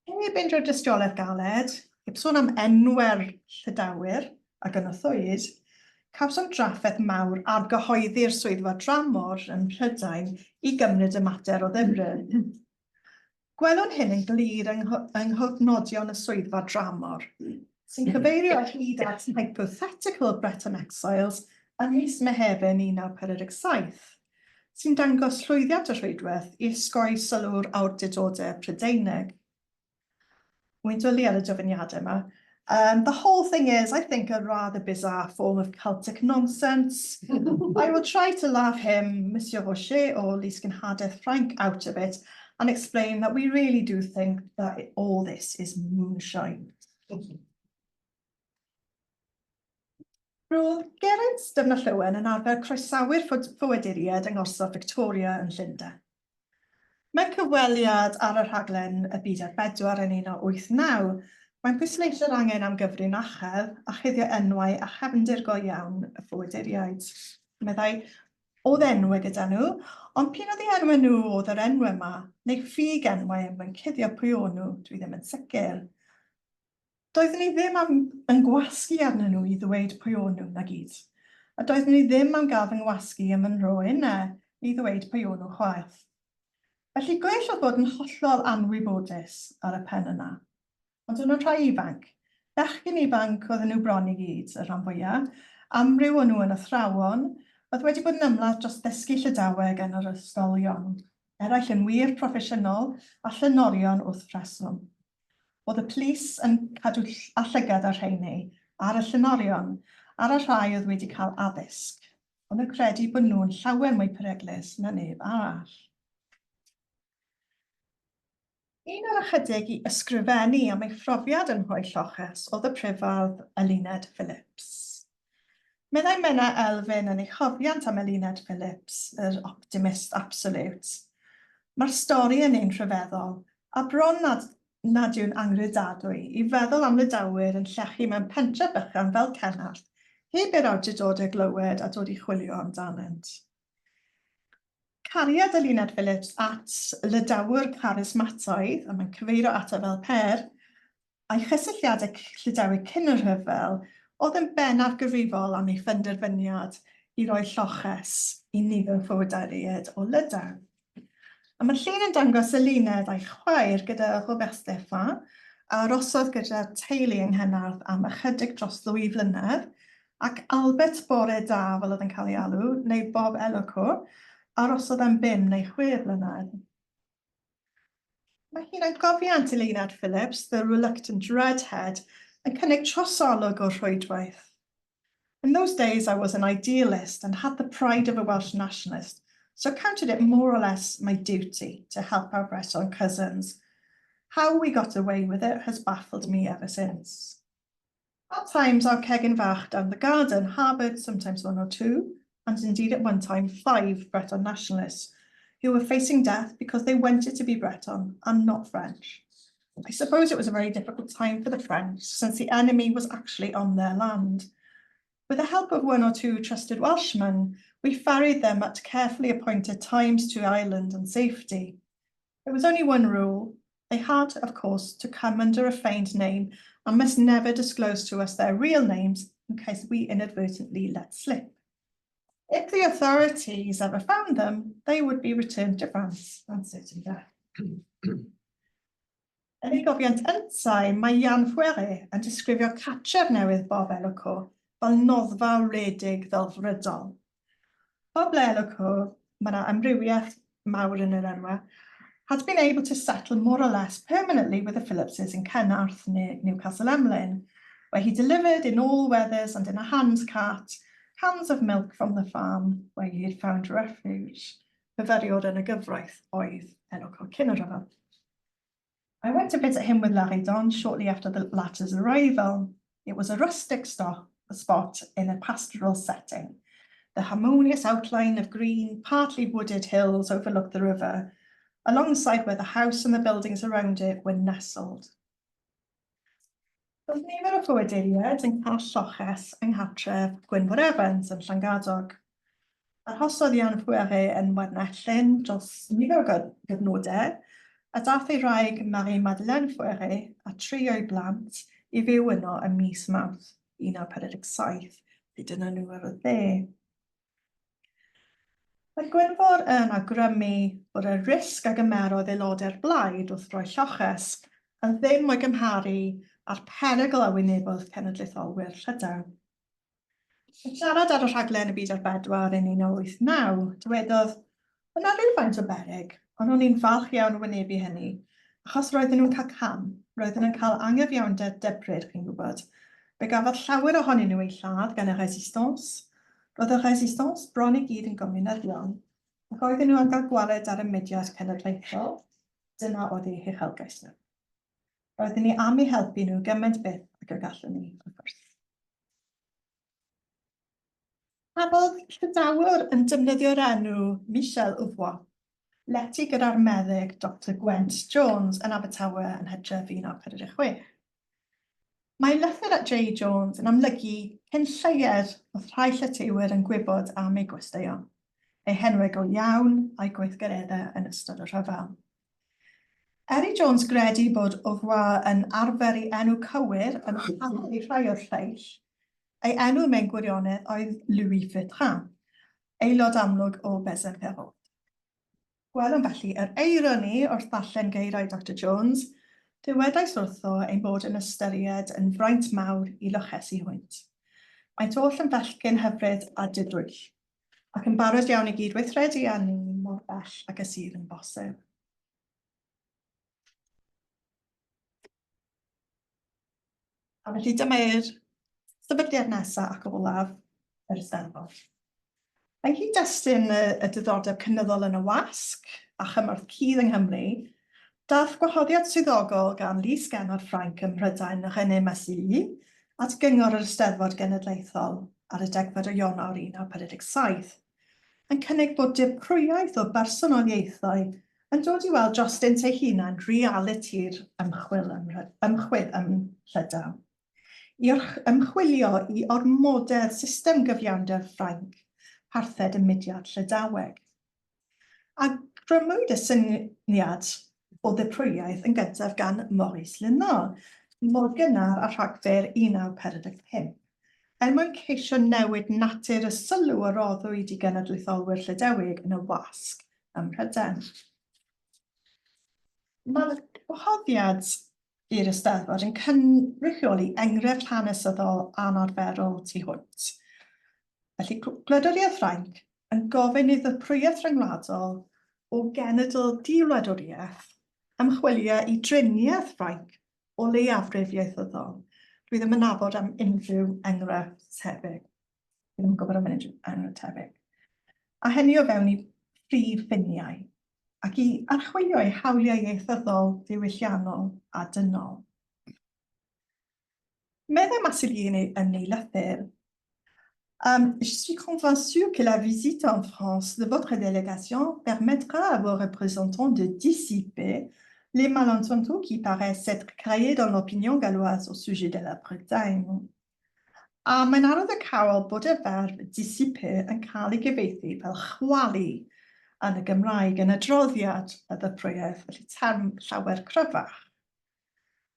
A: Heb unrhyw dystiolaeth galed, heb sôn am enwer Llydawyr ac yn ythwyd, cawsom drafferth mawr ar gyhoeddi'r swyddfa dramor yn Prydain i gymryd y mater o ddifryn. Gwelwn hyn yn glir yng nghofnodion y swyddfa dramor, sy'n cyfeirio hyd at hypothetical Breton exiles ym mis Mehefin 1947, sy'n dangos llwyddiant y rhwydwaith i osgoi sylw'r awdurdodau Prydeinig. Wy'n dwlu ar y dyfyniadau yma. The whole thing is, I think, a rather bizarre form of Celtic nonsense. I will try to laugh him, Monsieur Rocher, or Lys Genhadaeth Ffrainc, out of it and explain that we really do think that all this is moonshine. Roedd Geraint Dyfnall Ddywen yn arfer croesawu'r Ffo wedi'r Ail yng Ngorsaf Victoria yn Llundain. Mewn cyfweliad ar y rhaglen y byd ar 4 yn 1989, mae'n pwysleisio'r angen am gyfrin acheb a chuddio enwau a chefndir go iawn y Ffo wedi'r Ail. Meddai, oedd enwau gyda nhw, ond p'un oedd ei enwau nhw oedd yr enwau yma, neu ffug enwau yn cuddio pwy o'n nhw, dwi ddim yn sicr. Doeddwn ni ddim yn gwasgu arnyn nhw i ddweud pwy o'n nhw na gyd, a doeddwn ni ddim am gael fy ngwasgu am yn rhywun i ddweud pwy o'n nhw chwaith. Felly gwell oedd bod yn hollol anwybodus ar y pen yna. Ond o'n nhw'n rhai ifanc. Bechgyn ifanc oedden nhw bron i gyd, y rhan fwyaf, amryw o'n nhw yn athrawon, oedd wedi bod yn ymladd dros ddysgu Llydaweg yn yr ysgolion, eraill yn wir proffesiynol a llenorion wrth rheswm. Oedd y plis yn cadw a llygad ar rheini ar y llenorion ar y rhai oedd wedi cael addysg, ond yn credu bod nhw'n llawer mwy peryglus na neb arall. Un o'r ychydig i ysgrifennu am ei phrofiad yn Rhoi Lloches oedd y prifardd Eluned Phillips. Meddai Menna Elfyn yn ei chofiant am Eluned Phillips, yr optimist absolute. Mae'r stori yn ein rhyfeddol, a bron nad yw'n anghredadwy i feddwl am Lydawyr yn llechu mewn pentref bychan fel Cenarth, heb i'r awdurdodau glywed a dod i chwilio amdanynt. Cariad Eluned Phillips at Lydawyr charismataidd, a mae'n cyfeirio ato fel per, a'i chysylltiadau Llydawyr cyn y rhyfel, oedd yn bennaf gyfrifol am ei phenderfyniad i roi lloches i nifer Ffo wedi'r Ail o Lydaw. A mae'r llun yn dangos Eluned a'i chwaer gyda Robert Steffan, a arosodd gyda'r teulu yng Nghenarth am ychydig dros 2 flynedd, ac Albert Bore Da, fel oedd yn cael ei alw, neu Bob Eloco, arosodd am 5 neu 6 blynedd. Mae hi'n gofiant Eluned Phillips, the reluctant redhead, yn cynnig trosolwg o'r rhwydwaith. In those days, I was an idealist and had the pride of a Welsh nationalist, so counted it more or less my duty to help our Breton cousins. How we got away with it has baffled me ever since. At times, our Cegin Fach down the garden harboured sometimes 1 or 2, and indeed at one time 5 Breton nationalists, who were facing death because they wanted to be Breton and not French. I suppose it was a very difficult time for the French, since the enemy was actually on their land. With the help of 1 or 2 trusted Welshmen, we ferried them at carefully appointed times to Ireland and safety. There was only one rule: They had, of course, to come under a feigned name and must never disclose to us their real names in case we inadvertently let slip. If the authorities ever found them, they would be returned to France and certain death. Yn ei gofiant yntau, mae Jan Fwere yn disgrifio cartref newydd Bob Eloco fel noddfa wledig ddelfrydol. Bob Eloco, mae yna amrywiaeth mawr yn yr enwau, had been able to settle more or less permanently with the Phillipses in Cenarth near Newcastle Emlyn, where he delivered in all weathers and in a handcart cans of milk from the farm where he had found refuge. Fyfyriwr yn y gyfraith oedd Eloco cyn y rhyfel. I went to visit him with Larry shortly after the latter's arrival. It was a rustic spot in a pastoral setting. The harmonious outline of green, partly wooded hills overlooked the river, alongside where the house and the buildings around it were nestled. Roedd nifer o ffoaduriaid yn cael lloches yng nghartref Gwynfor Evans yn Llangadog. Arhosodd Jan Fwere yn Wernellyn dros nifer o gyfnodau, a dath ei wraig Marie-Madeleine Fwere a 3 o'i blant I fyw yno ym mis Mawrth 1947, hyd yn nhw ar y dde. Mae Gwynfor yn awgrymu bod y risg a gymerodd aelodau'r blaid wrth roi lloches yn ddim o'i gymharu a'r perygl a wynebodd cenedlaetholwyr Llydaw. Yn siarad ar y rhaglen y byd ar 4 yn 1989, dywedodd, yna rhywfaint o beryg, ond o'n i'n falch iawn o wynebu hynny, achos roedden nhw'n cael cam, roedden nhw'n cael angyfiawnder dybryd, chi'n gwybod. Fe gafodd llawer ohonyn nhw eu lladd gan y resistance. Roedd y resistance bron I gyd yn gomunyddion, ac oedden nhw yn cael gwared ar y mudiad cenedlaethol. Dyna oedd eu uchelgais nhw. Roedden ni am eu helpu nhw gymaint byth ac y gallwn ni, wrth gwrs. Cafodd Llydawr yn defnyddio'r enw Michel Ufwa, leti gyda'r meddyg Dr Gwent Jones yn Abertawe yn Hydref 1946. Mae lythyr at J. Jones yn amlygu cyn lleied oedd rhai Llydawyr yn gwybod am eu gwesteion, eu henwau go iawn a'i gweithgareddau yn ystod y rhyfel. Jones gredu bod Ufwa yn arfer I enw cywir yn rhannu rhai o'r lleill. Ei enw mewn gwirionedd oedd Louis Fitrin, aelod amlwg o Besenferro. Gwelwn felly yr eironi wrth ddarllen geiriau Dr Jones, dywedais wrtho ein bod yn ystyried yn fraint mawr I lochesu hwynt. Mae'n oll yn fellgyn hyfryd a didwyll, ac yn barod iawn I gydweithredu â ni mor bell ac y sydd yn bosib. A felly dyma'r sefydliad nesaf ac olaf yr Eisteddfod. Yng nghyd-destun y diddordeb cynyddol yn y wasg a chymorth cudd yng Nghymru, daeth gwahoddiad swyddogol gan Lys Genod Ffrainc ym Mhrydain a Chynnes-y at gyngor yr Eisteddfod Genedlaethol ar y 10 o Ionawr 1947, yn cynnig bod dirprwyaeth o bersonoliaethau yn dod I weld drostynt ei hunain realiti'r ymchwil ym Llydaw. I ymchwilio I ormodedd system gyfiawnder Ffrainc, parthed y mudiad Llydaweg. A grymwyd y syniad o ddirprwyaeth yn gyntaf gan Maurice Linnaeus, mor gynnar a Rhagfyr 1945, mwyn ceisio newid natur y sylw a roddwyd I genedlaetholwyr Llydaweg yn y wasg ym Mhrydain. Mae'r gwahoddiad i'r Eisteddfod yn cynrychioli enghraifft hanesyddol anarferol tu hwnt. Felly, gwladwriaeth Ffrainc yn gofyn I ddirprwyaeth rhyngwladol o genedl di-wladwriaeth ymchwilio I driniaeth Ffrainc o leiafrif ieithyddol. Dwi ddim yn nabod am unrhyw enghraifft tebyg. Dwi ddim yn gwybod am unrhyw enghraifft tebyg. A hynny o fewn I prif ffiniau, ac I archwilio eu hawliau ieithyddol diwylliannol a dynol. Meddai Massilier yn ei lythyr, Je suis convaincue que la visite en France de votre délégation permettra à vos représentants de dissiper les malentendus qui paraissent être créés dans l'opinion galloise au sujet de la Bretagne. A mae'n arwydd y cawl bod y ferf dissiper yn cael ei gyfieithu fel chwalu, yn y Gymraeg yn adroddiad y ddyprwyedd, felly term llawer cryfach.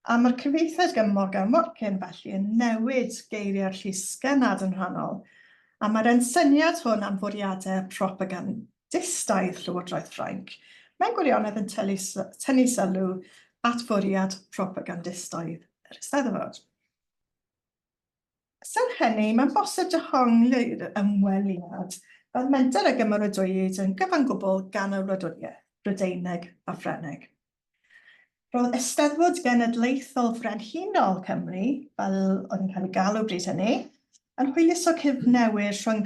A: A mae'r cyfieithiad gan Morgan Watkin felly yn newid geiriau'r llysgennad yn rhannol, a mae'r ensyniad hwn am fwriadau propagandistaidd Llywodraeth Ffrainc mae'n gwirionedd yn tynnu sylw at fwriad propagandistaidd yr Eisteddfod. Sy'n hynny, mae'n bosib dehongli'r ymweliad fel menter y gymeradwywyd yn gyfan gwbl gan y wladwriaeth Brydeinig a Ffrenig. Roedd Eisteddfod Genedlaethol Frenhinol Cymru, fel oedd yn cael ei galw bryd hynny, yn hwylus o cyfnewid rhwng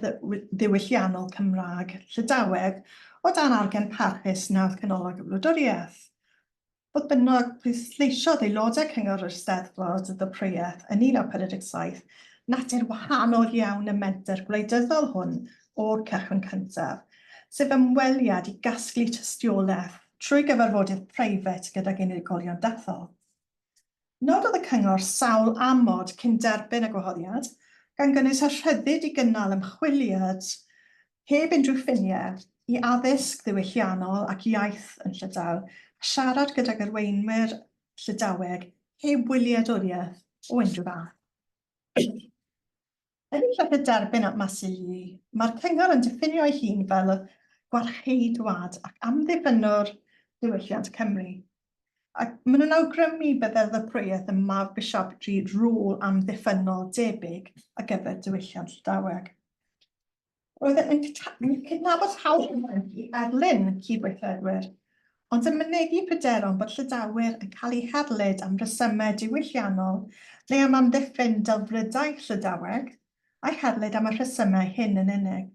A: ddiwylliannol Cymraeg Llydaweg o dan argen parchus nawdd canolog y wladwriaeth. Fodd bynnag pwysleisiodd aelodau cyngor yr Eisteddfod y ddyprwyedd yn 1947 natur wahanol iawn y menter gwleidyddol hwn o'r cychwyn cyntaf, sef ymweliad i gasglu tystiolaeth trwy gyfarfodydd preifat gydag unigolion dethol. Nododd y cyngor sawl amod cyn derbyn y gwahoddiad, gan gynnwys a rhyddid i gynnal ymchwiliad heb unrhyw ffiniau i addysg ddiwylliannol ac iaith yn Llydaw, siarad gydag arweinwyr Llydaweg heb wyliadwriaeth o unrhyw fath. Yn ei llythyr derbyn at Masili, mae'r cyngor yn diffinio ei hun fel gwarcheidwad ac amddiffynwr diwylliant Cymru. Ac maen nhw'n awgrymu byddai'r ddyprwyedd yn mabwysiadru rôl amddiffynol debyg ar gyfer diwylliant Llydaweg. Roedd yn cydnabod hawl i erlyn cydweithredwyr, ond yn mynegu pryderon bod Llydawyr yn cael eu herlyd am resymau diwylliannol neu am amddiffyn delfrydau Llydaweg, a'i herlyd am y rhesymau hyn yn unig.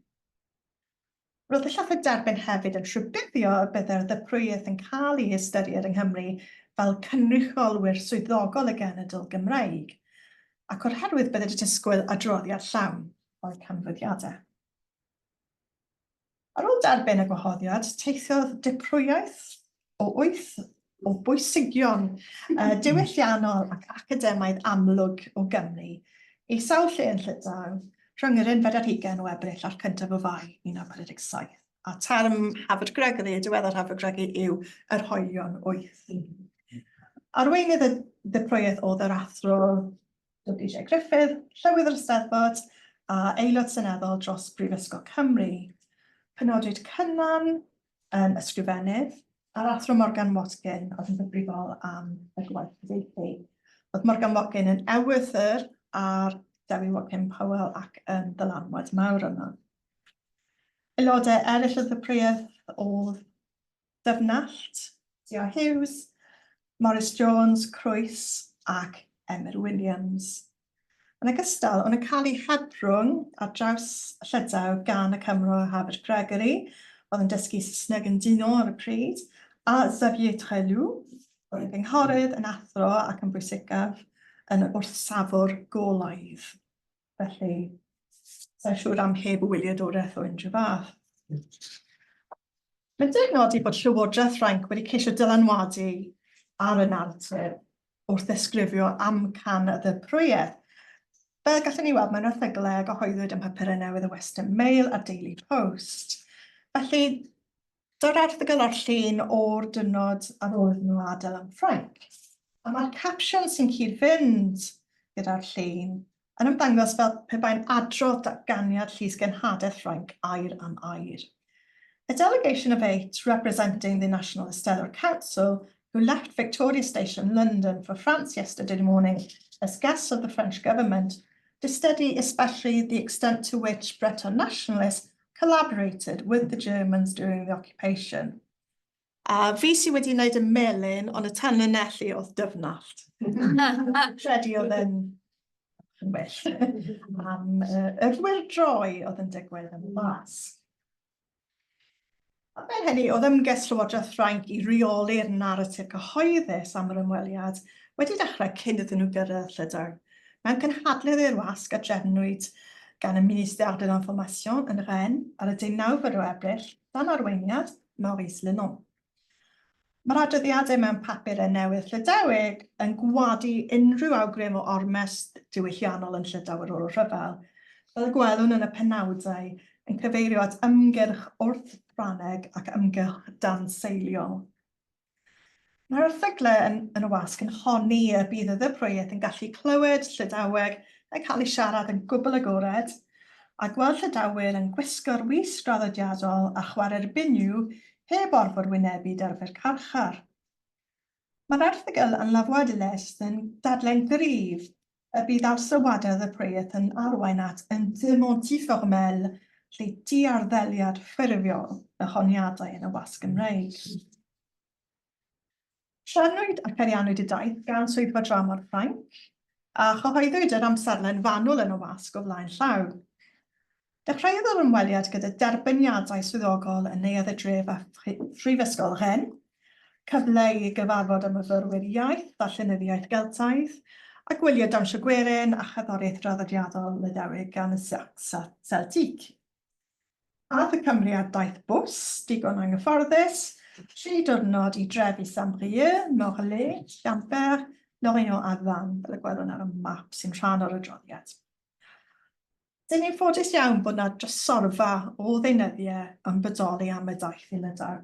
A: Roedd y llythyr derbyn hefyd yn rhywbyddio y byddai'r ddyprwyedd yn cael ei ystyried yng Nghymru fel cynrychiolwyr swyddogol y genedl Gymreig, ac oherwydd byddai wedi disgwyl adroddiad llawn o'r canfyddiadau. Ar ôl derbyn y gwahoddiad, teithiodd dipprwyaeth o 8 o bwysigion diwylliannol ac academaidd amlwg o Gymru i sawl lle yn Llydaw rhwng yr 11 o Ebrill a'r 1 o Fai 1947. A term Harvard Gregory, y diweddar Harvard Gregory yw yr hoelion 8. Arweinydd y ddyprwyedd oedd yr athro W. J. Griffith, Llywydd yr Eisteddfod a aelod seneddol dros Brifysgol Cymru. Penodwyd cynnan yn ysgrifennydd, a'r athro Morgan Watkin oedd yn gyfrifol am y gwaith cyfieithu. Oedd Morgan Watkin yn ewythr ar Dewi Watkin Powell ac yn ddylanwad mawr yna. Aelodau eraill y ddyprwyedd oedd Dyfnallt, Tia Hughes, Morris Jones, Crwys ac Emyr Williams. Yn ogystal, o'n yn cael ei hedrwng ar draws Llydaw gan y Cymro Harvard Gregory, oedd yn dysgu Saesneg yn dino ar y pryd, a Xavier Trelw, oedd yn gynghorydd, yn athro ac yn bwysicaf yn wrthsafwr golaidd. Felly, sa'n siŵr am heb y wyliadwriaeth o unrhyw fath. Mae'n dynodi bod Llywodraeth Ffrainc wedi ceisio dylanwadu ar y naratif wrth ddisgrifio amcan y ddyprwyedd. Fel gallwn ni weld mewn erthyglau gyhoeddwyd ym mhapurau newydd y Western Mail a Daily Post. Felly, dod erthygl o'r llun o'r dynod ar ôl nhw adael am Ffrainc. A mae'r capsiwn sy'n cyd-fynd gyda'r llun yn ymddangos fel pe bai'n adrodd datganiad llysgenhadaeth Ffrainc air am air. A delegation of 8 representing the National Eisteddfod Council who left Victoria Station, London for France yesterday morning as guests of the French government to study especially the extent to which Breton nationalists collaborated with the Germans during the occupation. A fi sydd wedi wneud y melyn, ond y tanlinelli oedd Dyfnallt. Credu oedd yn well. Am y rwyldroi oedd yn digwydd yn las. A fel hynny, oedd ymges Llywodraeth Ffrainc i reoli'r naratif cyhoeddus am yr ymweliad wedi dechrau cyn iddyn nhw gyrraedd Llydaw. Mewn cynhadledd i'r wasg a drefnwyd gan y Ministère de l'Information yn Rennes ar y 19 o Ebrill dan arweiniad Maurice Lenon. Mae'r adroddiadau mewn papurau newydd Llydaweg yn gwadu unrhyw awgrym o ormes diwylliannol yn Llydawyr o'r Ryfel, fel y gwelwn yn y penawdau yn cyfeirio at ymgyrch wrth Ffrangeg ac ymgyrch danseiliol. Mae'r erthyglau yn y wasg yn honni y bydd y ddyfrwydd yn gallu clywed Llydaweg yn cael ei siarad yn gwbl agored, a gweld Llydawyr yn gwisgo'r wych draddodiadol a chwarae'r biniw heb orfod wynebu derfau'r carchar. Mae'r erthygl yn Chodi Llais yn dadlau'n gryf y bydd ar sylwadau y prwydd yn arwain at yn dymonti fformel lle di-arddeliad ffurfiol y honiadau yn y wasg Gymreig. Llenwyd ac ariannwyd y daith gan swyddfa drama'r Ffrainc a chyhoeddwyd yr amserlen fanwl yn y wasg o flaen llaw. Dechreuodd yr ymweliad gyda derbyniadau swyddogol yn neuadd y dref a Phrifysgol Ren, cyfle i gyfarfod y myfyrwyr iaith a llenyddiaeth Geltaidd, a gwylio dawnsio gwerin a cherddoriaeth draddodiadol Lydawyr gan y Celtic. Aeth y Cymru ar daith bws, digon anghyfforddus, 3 diwrnod i drefi Saint-Brieuc, Morlaix, Llanfer, Lorient a Vannes, fel y gwelwn ar y map sy'n rhan o'r adroddiad. Dyn ni'n ffodus iawn bod yna drysorfa o ddeunyddiau yn bodoli am y daith i Lydaw,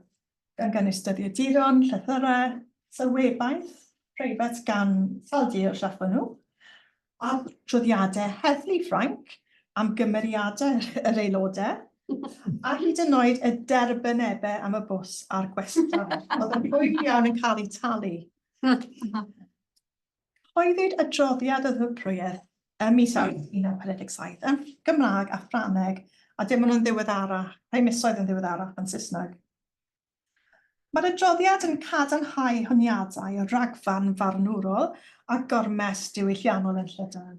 A: gan gynnwys dyddiaduron, llythyrau, sylwebaeth, preifat gan saldi'r llaffon nhw, a trwyddiadau heddlu Ffrainc am gymeriadau yr aelodau, a hyd yn oed y derbynebau am y bws a'r gwestiwn. Oedd yn hwyl iawn yn cael ei talu. Cyhoeddwyd adroddiad y ddyfrwydd ym mis Awst 1947 yn Gymraeg a Ffrangeg, a dim ond yn ddiweddarach, rhai misoedd yn ddiweddarach yn Saesneg. Mae'r adroddiad yn cadarnhau honiadau o ragfarn farnwrol a gormes diwylliannol yn Llydaw.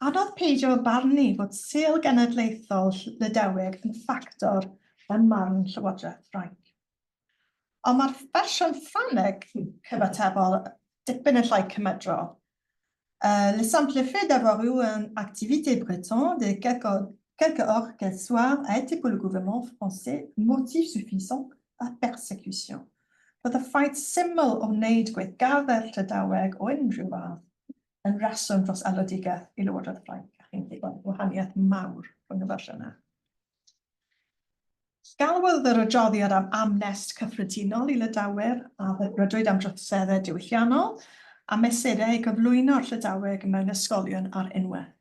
A: Anodd peidio barnu fod sil genedlaethol Lydaweg yn ffactor yn marn Llywodraeth Ffrainc. Ond mae'r fersiwn Ffrangeg cyfatebol dipyn yn llai cymedrol. Le simple fait d'avoir eu une activité bretonne de quelques heures qu'elle soit a été pour le gouvernement français motif suffisant à persécution. Roedd y ffaith syml o wneud gweithgaredd Llydaweg o unrhyw fath yn reswm dros alodigaeth i Lywodraeth Ffrainc, a chi'n gweld wahaniaeth mawr rhwng y fersiynau. Galwodd yr adroddiad am amnest cyffredinol i Lydawyr a rydwyd am droseddau diwylliannol a mesurau i gyflwyno'r Llydaweg mewn ysgolion ar unwaith.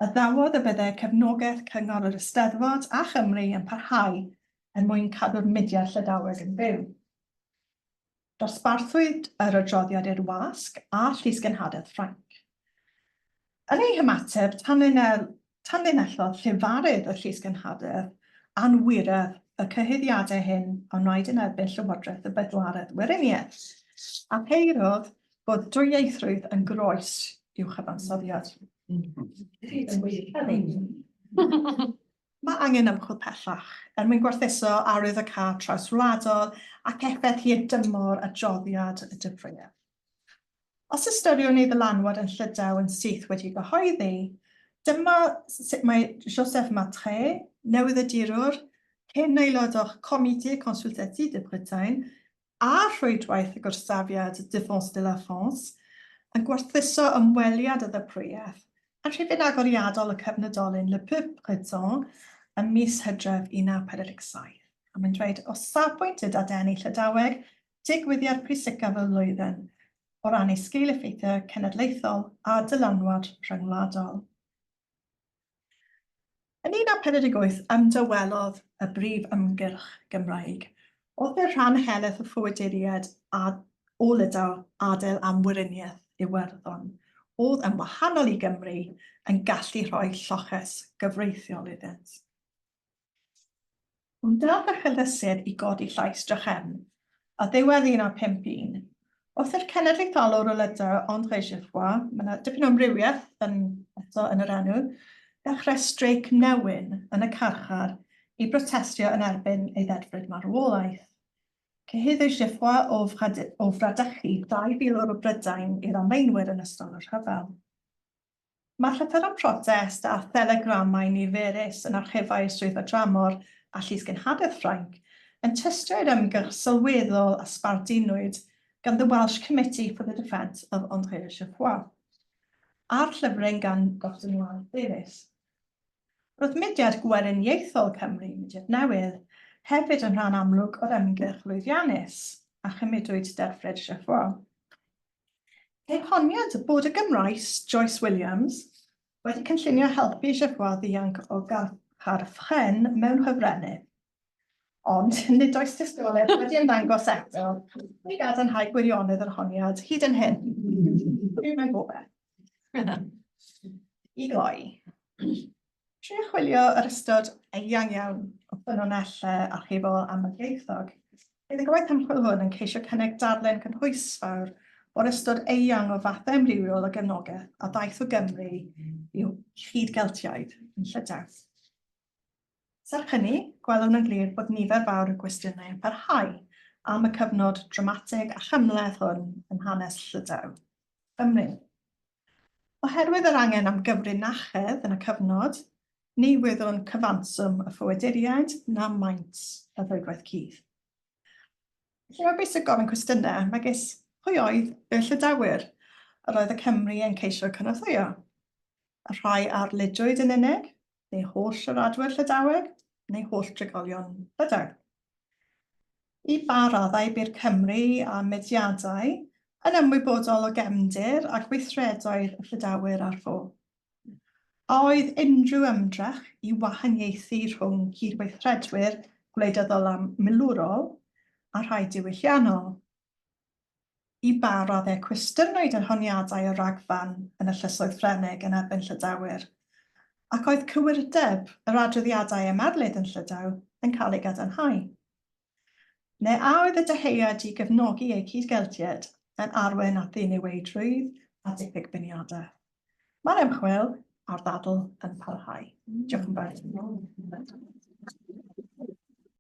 A: Addawodd y byddai cefnogaeth cyngor yr Eisteddfod a Chymru yn parhau mwyn cadw'r mudiad Llydaweg yn byw. Dosbarthwyd yr adroddiad i'r wasg a llysgenhadaeth Ffrainc. Yn ei hymateb, tanlinellodd llefarydd y llysgenhadaeth anwiredd y cyhuddiadau hyn a wnaed yn erbyn Llywodraeth y Bedwaredd Weriniaeth, a heirodd bod dwyieithrwydd yn groes i'w chyfansoddiad. Mae angen ymchwil pellach mwyn gwerthuso arwyddocâd trawswladol ac effaith hirdymor adroddiad y dyfrynedd. Os ystyriwn ni ddylanwad yn Llydaw yn syth wedi gyhoeddi, dyma sut mae Joseph Matre, newyddiadurwr, cyn aelod o'ch Comité Consultatif de Bretagne a Rhwydweithiau Gwrthsafiad Défense de la France yn gwerthuso ymweliad y ddyfrwyedd yn rhifyn agoriadol y cyfnodolyn Le Peuple Breton ym mis Hydref 1947. A mae'n dweud, o safbwynt y dadeni Llydaweg, digwyddiad pwysicaf y flwyddyn o ran ei sgil effeithiau cenedlaethol a dylanwad rhyngwladol. Yn 1948, ymdywelodd y brif ymgyrch Gymraeg. Oedd y rhan heleth y Ffo wedi'r Ail o Lydaw adael am Weriniaeth Iwerddon. Oedd yn wahanol i Gymru yn gallu rhoi lloches gyfreithiol iddynt. Dath y chyllysyd i godi llais drychen, a ddiwedd 1951, wrth i'r cenedlaetholwr o Lydaw, André Geffroy, mae dipyn o amrywiaeth eto yn yr enw, dechrau streic newyn yn y carchar i brotestio yn erbyn ei ddedfryd marwolaeth. Cyhoeddwyd Geffroy o fradychu 2,000 o Brydain i'r Almaenwyr yn ystod yr rhyfel. Mae'r llythyron protest a thelegramau niferus yn archifau swyddfa dramor a llysgenhadaeth Ffrainc yn tystio i'r ymgyrch sylweddol a sbardinwyd gan the Welsh Committee for the Defence of André Geffroy, a'r llyfrau gan Gordon Davies. Roedd mudiad gweriniaethol Cymru, mudiad newydd, hefyd yn rhan amlwg o'r ymgyrch lwyddiannus a chymudwyd derfryd Ffo. Ei honiad bod y Gymraes Joyce Williams wedi cynllunio helpu Ffo ddianc o garchar ffchen mewn hyfrennydd. Ond nid oes tystiolaeth wedi ymddangos eto i gadarnhau gwirionedd yr honiad hyd yn hyn. Dwi'n gobeithio. I gloi. Tri chwilio yr ystod eang iawn o ffynonellau archifol amlieithog. Bydd y gwaith ymchwil hwn yn ceisio cynnig darlun cynhwysfawr o'r ystod eang o fathau amrywiol o gefnogaeth a daeth o Gymru i'w chyd-Geltiaid yn Llydaw. Serch hynny, gwelwn yn glir bod nifer fawr o gwestiynau yn parhau am y cyfnod dramatig a chymleth hwn yn hanes Llydaw. Cymru. Oherwydd yr angen am gyfrinachedd yn y cyfnod, ni wyddwn cyfanswm y ffywyduriaid na maint y Rhwydweith Cudd. Felly mae bwysig gofyn cwestiynau megis pwy oedd y Lydawyr yr oedd y Cymru yn ceisio cynorthwyo? Y rhai ar Lydwyd yn unig, neu holl siaradwyr Llydaweg, neu holl drigolion Llydaw. I ba raddau by'r Cymru a mudiadau yn ymwybodol o gefndir a gweithredoedd y Llydawyr a'r Ffo. A oedd unrhyw ymdrech i wahaniaethu rhwng cydweithredwyr gwleidyddol a milwrol a rhai diwylliannol. I ba raddau cwestiynwyd yr honiadau o ragfan yn y llysoedd Ffrenig yn erbyn Llydawyr, ac oedd cywirdeb yr adroddiadau ymarlyd yn Llydaw yn cael ei gadarnhau. Neu a oedd y deheuad i gefnogi eu cyd-geltiad yn arwain at ddiniweidrwydd a diffyg beniadau. Mae'r ymchwil a'r ddadl yn parhau. Diolch yn fawr.